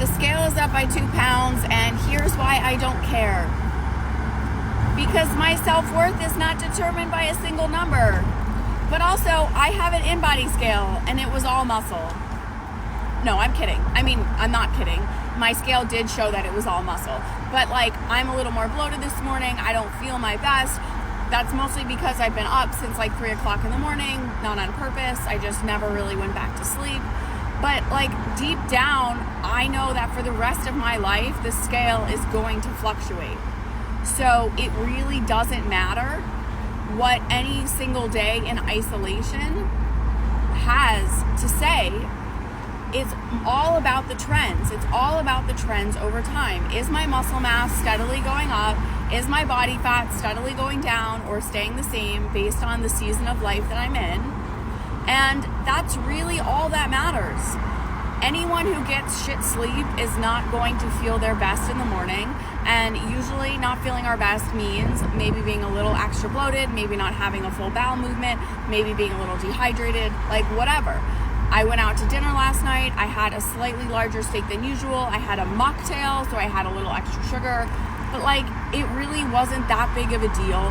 The scale is up by 2 pounds, and here's why I don't care. Because my self-worth is not determined by a single number. But also, I have an in-body scale, and it was all muscle. No, I'm kidding. I mean, I'm not kidding. My scale did show that it was all muscle. But, like, I'm a little more bloated this morning. I don't feel my best. That's mostly because I've been up since, like, 3 o'clock in the morning, not on purpose. I just never really went back to sleep. But, like, deep down, I know that for the rest of my life, the scale is going to fluctuate. So it really doesn't matter what any single day in isolation has to say. It's all about the trends. It's all about the trends over time. Is my muscle mass steadily going up? Is my body fat steadily going down or staying the same based on the season of life that I'm in? And that's really all that matters. Anyone who gets shit sleep is not going to feel their best in the morning. And usually not feeling our best means maybe being a little extra bloated, maybe not having a full bowel movement, maybe being a little dehydrated, like whatever. I went out to dinner last night. I had a slightly larger steak than usual. I had a mocktail, so I had a little extra sugar. But like, it really wasn't that big of a deal.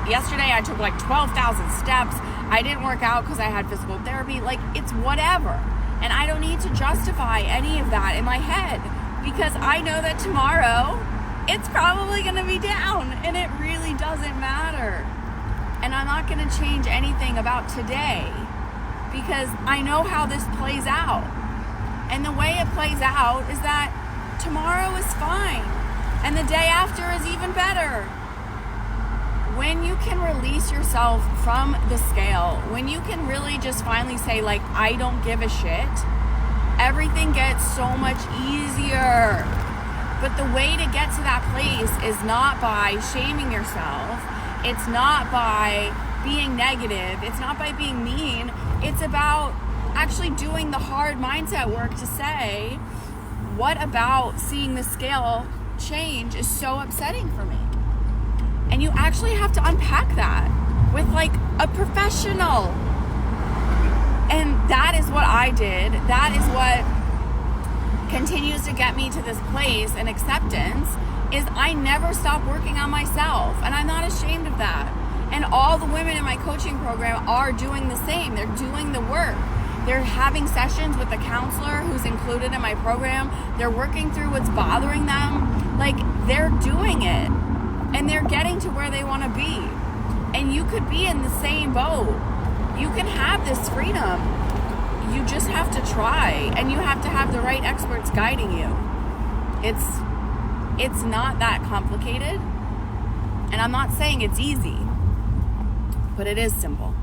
Yesterday I took like 12,000 steps. I didn't work out because I had physical therapy. Like, it's whatever. And I don't need to justify any of that in my head because I know that tomorrow it's probably going to be down and it really doesn't matter. And I'm not going to change anything about today because I know how this plays out. And the way it plays out is that tomorrow is fine and the day after is even better. When you can release yourself from the scale, when you can really just finally say, like, I don't give a shit, everything gets so much easier. But the way to get to that place is not by shaming yourself. It's not by being negative. It's not by being mean. It's about actually doing the hard mindset work to say, what about seeing the scale change is so upsetting for me? And you actually have to unpack that with like a professional. And that is what I did. That is what continues to get me to this place and acceptance is I never stop working on myself. And I'm not ashamed of that. And all the women in my coaching program are doing the same. They're doing the work. They're having sessions with the counselor who's included in my program. They're working through what's bothering them. Like, they're doing it. And they're getting to where they want to be. And you could be in the same boat. You can have this freedom. You just have to try. And you have to have the right experts guiding you. It's not that complicated. And I'm not saying it's easy. But it is simple.